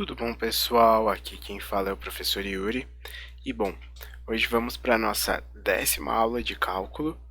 Tudo bom, pessoal? Aqui quem fala é o professor Yuri. E bom, hoje vamos para a nossa 10ª aula de cálculo.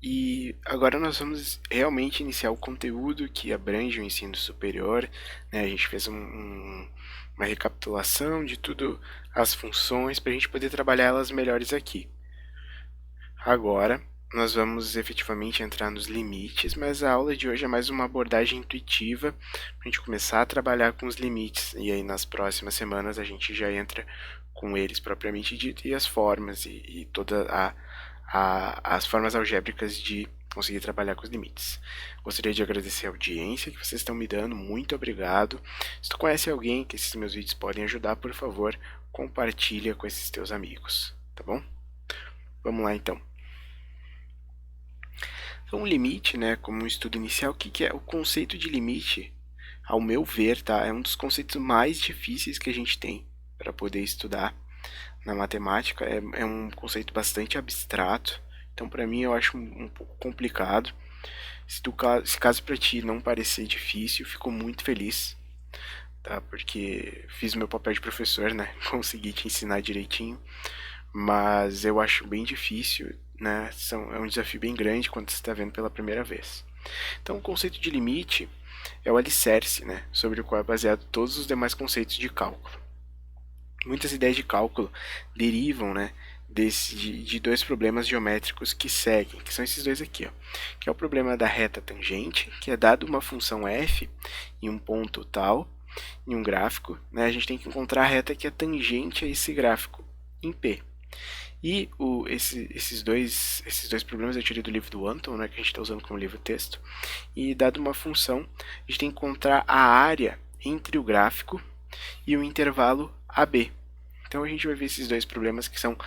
E agora nós vamos realmente iniciar o conteúdo que abrange o ensino superior, né? A gente fez uma recapitulação de tudo as funções para a gente poder trabalhar elas melhores aqui. Agora nós vamos efetivamente entrar nos limites, mas a aula de hoje é mais uma abordagem intuitiva para a gente começar a trabalhar com os limites, e aí nas próximas semanas a gente já entra com eles propriamente dito e as formas e todas as formas algébricas de conseguir trabalhar com os limites. Gostaria de agradecer a audiência que vocês estão me dando, muito obrigado. Se tu conhece alguém que esses meus vídeos podem ajudar, por favor, compartilha com esses teus amigos, tá bom? Vamos lá então. Então, o limite, né, como um estudo inicial, o que é o conceito de limite? Ao meu ver, tá, é um dos conceitos mais difíceis que a gente tem para poder estudar na matemática. É um conceito bastante abstrato, então para mim eu acho um pouco complicado. Se caso para ti não parecer difícil, fico muito feliz, tá, porque fiz o meu papel de professor, né, consegui te ensinar direitinho, mas eu acho bem difícil, né? É um desafio bem grande quando você está vendo pela primeira vez. Então, o conceito de limite é o alicerce, né, sobre o qual é baseado todos os demais conceitos de cálculo. Muitas ideias de cálculo derivam, né, de dois problemas geométricos que seguem, que são esses dois aqui, ó, que é o problema da reta tangente, que é dado uma função f em um ponto tal, em um gráfico, né, a gente tem que encontrar a reta que é tangente a esse gráfico em P. E esses dois problemas eu tirei do livro do Anton, né, que a gente está usando como livro-texto. E dado uma função, a gente tem que encontrar a área entre o gráfico e o intervalo AB. Então a gente vai ver esses dois problemas que são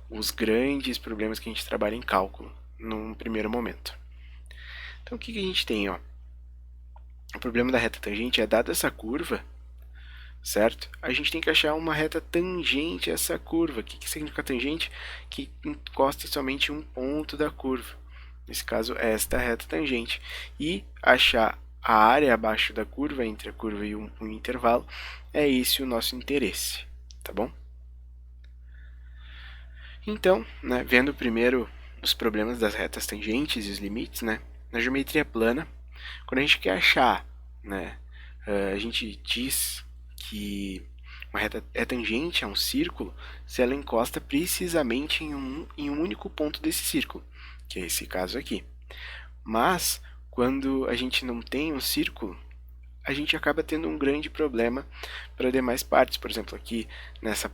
os grandes problemas que a gente trabalha em cálculo, num primeiro momento. Então o que a gente tem? Ó? O problema da reta tangente é, dada essa curva, certo? A gente tem que achar uma reta tangente a essa curva. O que significa tangente? Que encosta somente um ponto da curva. Nesse caso, esta reta tangente. E achar a área abaixo da curva, entre a curva e um intervalo, é esse o nosso interesse, tá bom? Então, né, vendo primeiro os problemas das retas tangentes e os limites, né, na geometria plana, quando a gente quer achar, né, a gente diz que uma reta é tangente a um círculo se ela encosta precisamente em um único ponto desse círculo, que é esse caso aqui. Mas, quando a gente não tem um círculo, a gente acaba tendo um grande problema para demais partes. Por exemplo, aqui nessa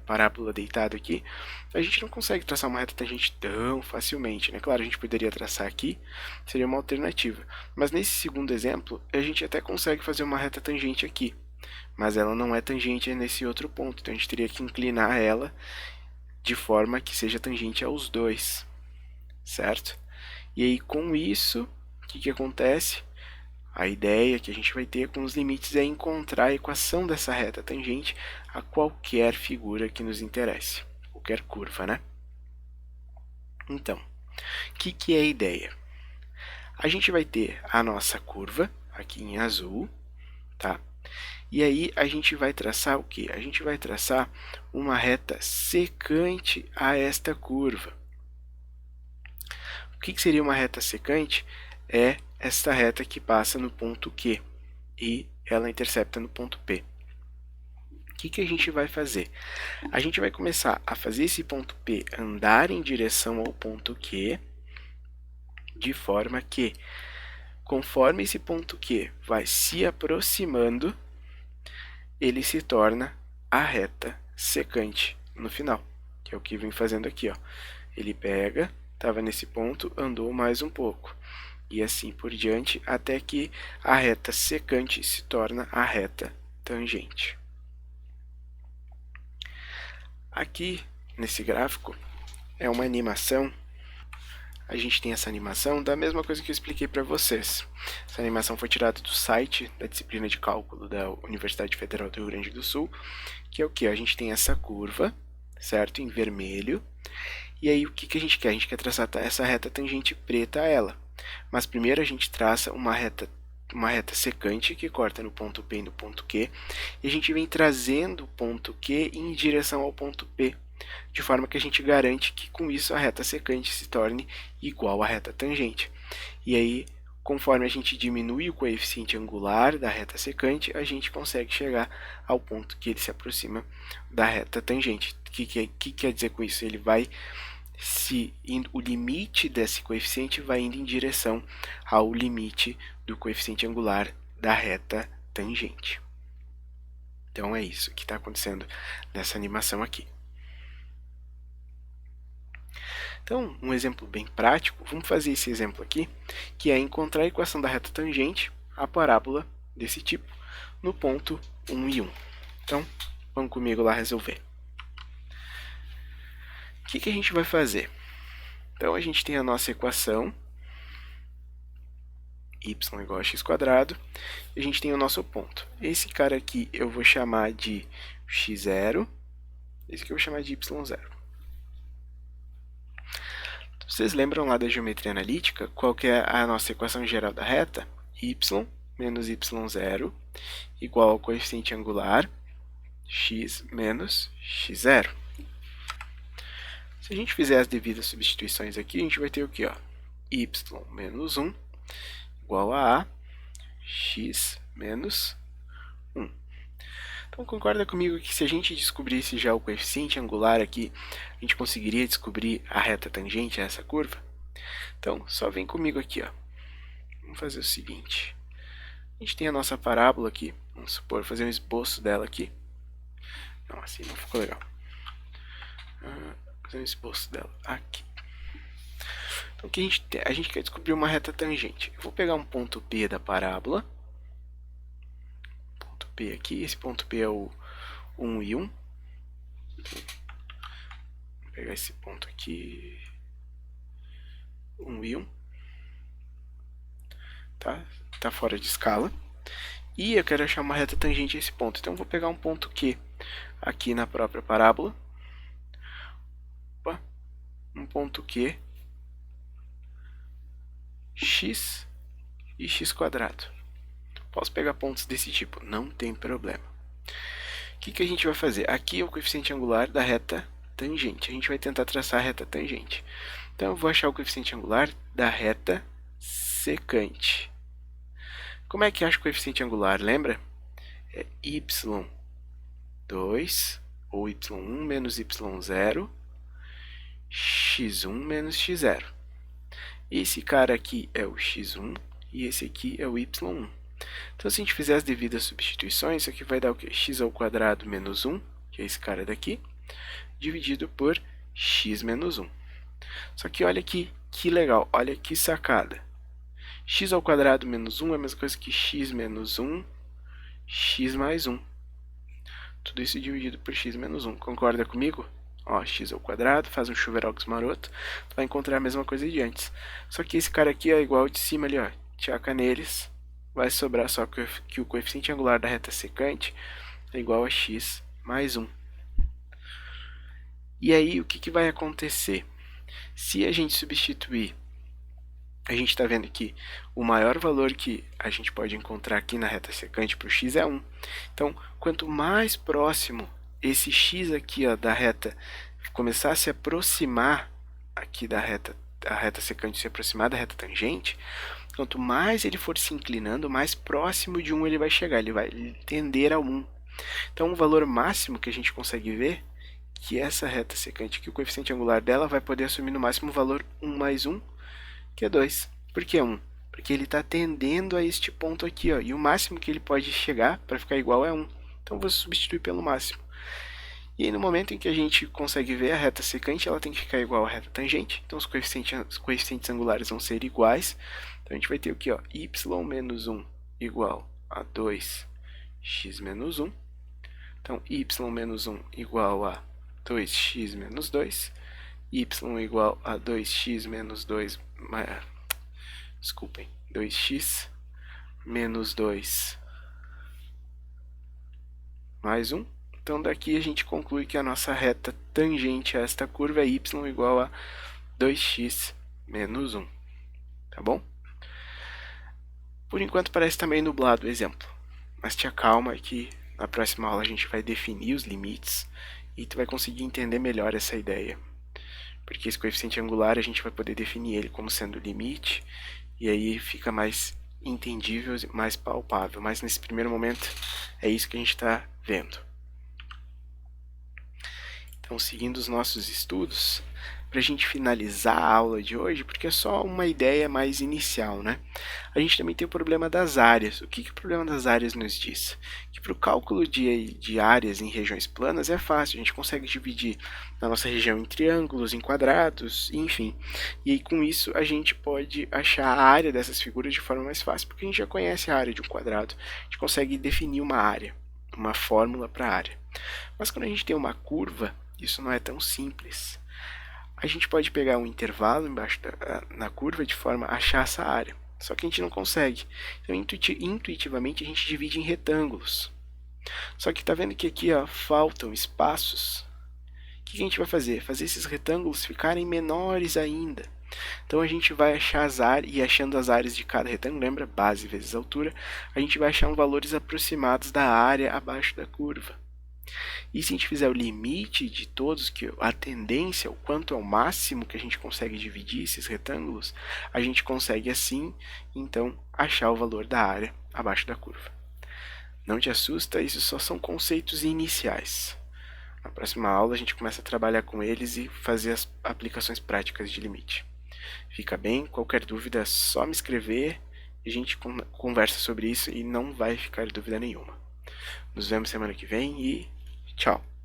parábola deitada aqui, a gente não consegue traçar uma reta tangente tão facilmente, né? Claro, a gente poderia traçar aqui, seria uma alternativa. Mas nesse segundo exemplo, a gente até consegue fazer uma reta tangente aqui, mas ela não é tangente nesse outro ponto, então a gente teria que inclinar ela de forma que seja tangente aos dois, certo? E aí, com isso, o que acontece? A ideia que a gente vai ter com os limites é encontrar a equação dessa reta tangente a qualquer figura que nos interesse, qualquer curva, né? Então, o que é a ideia? A gente vai ter a nossa curva, aqui em azul, tá? E aí a gente vai traçar o quê? A gente vai traçar uma reta secante a esta curva. O que seria uma reta secante? É esta reta que passa no ponto Q e ela intercepta no ponto P. O que a gente vai fazer? A gente vai começar a fazer esse ponto P andar em direção ao ponto Q, de forma que, conforme esse ponto Q vai se aproximando, ele se torna a reta secante no final, que é o que vem fazendo aqui, ó. Ele pega, estava nesse ponto, andou mais um pouco, e assim por diante, até que a reta secante se torna a reta tangente. Aqui, nesse gráfico, é uma animação. A gente tem essa animação da mesma coisa que eu expliquei para vocês. Essa animação foi tirada do site da disciplina de cálculo da Universidade Federal do Rio Grande do Sul, que é o que? A gente tem essa curva, certo? Em vermelho. E aí o que a gente quer? A gente quer traçar essa reta tangente preta a ela. Mas primeiro a gente traça uma reta uma reta secante que corta no ponto P e no ponto Q, e a gente vem trazendo o ponto Q em direção ao ponto P, de forma que a gente garante que com isso a reta secante se torne igual à reta tangente. E aí, conforme a gente diminui o coeficiente angular da reta secante, a gente consegue chegar ao ponto que ele se aproxima da reta tangente. O que quer dizer com isso? Ele vai o limite desse coeficiente vai indo em direção ao limite do coeficiente angular da reta tangente. Então é isso que está acontecendo nessa animação aqui. Então, um exemplo bem prático, vamos fazer esse exemplo aqui, que é encontrar a equação da reta tangente, a parábola desse tipo, no ponto 1 e 1. Então, vamos comigo lá resolver. O que a gente vai fazer? Então, a gente tem a nossa equação, y igual a x², e a gente tem o nosso ponto. Esse cara aqui eu vou chamar de x0, esse aqui eu vou chamar de y0. Vocês lembram lá da geometria analítica? Qual que é a nossa equação geral da reta? Y menos y0 igual ao coeficiente angular x menos x0. Se a gente fizer as devidas substituições aqui, a gente vai ter o quê? Y menos 1 igual a x menos 1. Então, concorda comigo que se a gente descobrisse já o coeficiente angular aqui, a gente conseguiria descobrir a reta tangente a essa curva? Então, só vem comigo aqui. Vamos fazer o seguinte. A gente tem a nossa parábola aqui. Vamos supor, fazer um esboço dela aqui. Não, assim não ficou legal. Fazer um esboço dela aqui. Então, o que a gente quer descobrir uma reta tangente. Eu vou pegar um ponto P da parábola. Ponto P aqui. Esse ponto P é o 1 e 1. Vou pegar esse ponto aqui. 1 e 1. Tá fora de escala. E eu quero achar uma reta tangente a esse ponto. Então, eu vou pegar um ponto Q aqui na própria parábola. Um ponto Q, x e x². Posso pegar pontos desse tipo, não tem problema. O que a gente vai fazer? Aqui é o coeficiente angular da reta tangente. A gente vai tentar traçar a reta tangente. Então, eu vou achar o coeficiente angular da reta secante. Como é que acha o coeficiente angular? Lembra? É y2 ou y1 menos y0 x1 menos x0. Esse cara aqui é o x1 e esse aqui é o y1. Então, se a gente fizer as devidas substituições, isso aqui vai dar o quê? x² menos 1, que é esse cara daqui, dividido por x menos 1. Só que olha aqui, que legal, olha que sacada. x² menos 1 é a mesma coisa que x menos 1, x mais 1. Tudo isso dividido por x menos 1. Concorda comigo? X² faz um chuveirocos maroto, tu vai encontrar a mesma coisa de antes. Só que esse cara aqui é igual ao de cima ali, tchaca neles, vai sobrar só que o coeficiente angular da reta secante é igual a x mais 1. E aí, o que vai acontecer? Se a gente substituir, a gente está vendo que o maior valor que a gente pode encontrar aqui na reta secante para o x é 1. Então, quanto mais próximo esse x aqui da reta começar a se aproximar aqui da reta, a reta secante se aproximar da reta tangente, quanto mais ele for se inclinando, mais próximo de 1 ele vai chegar, ele vai tender a 1. Então, o valor máximo que a gente consegue ver, que essa reta secante aqui, o coeficiente angular dela vai poder assumir no máximo o valor 1 mais 1, que é 2. Por que 1? Porque ele está tendendo a este ponto aqui, e o máximo que ele pode chegar para ficar igual é 1. Então, eu vou substituir pelo máximo. E aí, no momento em que a gente consegue ver a reta secante, ela tem que ficar igual à reta tangente. Então, os coeficientes angulares vão ser iguais. Então, a gente vai ter o que? Y menos 1 igual a 2x menos 1. Então, y menos 1 igual a 2x menos 2. Y igual a 2x menos 2... Desculpem, 2x menos 2 mais 1. Então, daqui a gente conclui que a nossa reta tangente a esta curva é y igual a 2x menos 1. Tá bom? Por enquanto parece estar meio nublado o exemplo, mas te acalma que na próxima aula a gente vai definir os limites e tu vai conseguir entender melhor essa ideia. Porque esse coeficiente angular a gente vai poder definir ele como sendo limite, e aí fica mais entendível, mais palpável. Mas nesse primeiro momento é isso que a gente está vendo. Então, seguindo os nossos estudos, para a gente finalizar a aula de hoje, porque é só uma ideia mais inicial, né? A gente também tem o problema das áreas. O que o problema das áreas nos diz? Que para o cálculo de áreas em regiões planas é fácil, a gente consegue dividir na nossa região em triângulos, em quadrados, enfim. E aí, com isso a gente pode achar a área dessas figuras de forma mais fácil, porque a gente já conhece a área de um quadrado, a gente consegue definir uma área, uma fórmula para a área. Mas quando a gente tem uma curva, isso não é tão simples. A gente pode pegar um intervalo embaixo na curva de forma a achar essa área. Só que a gente não consegue. Então, intuitivamente, a gente divide em retângulos. Só que está vendo que aqui faltam espaços. O que a gente vai fazer? Fazer esses retângulos ficarem menores ainda. Então a gente vai achar as áreas, e achando as áreas de cada retângulo, lembra? Base vezes altura, a gente vai achar valores aproximados da área abaixo da curva. E se a gente fizer o limite de todos, que a tendência, o quanto é o máximo que a gente consegue dividir esses retângulos, a gente consegue assim, então, achar o valor da área abaixo da curva. Não te assusta, isso só são conceitos iniciais. Na próxima aula a gente começa a trabalhar com eles e fazer as aplicações práticas de limite. Fica bem? Qualquer dúvida é só me escrever e a gente conversa sobre isso e não vai ficar dúvida nenhuma. Nos vemos semana que vem e tchau!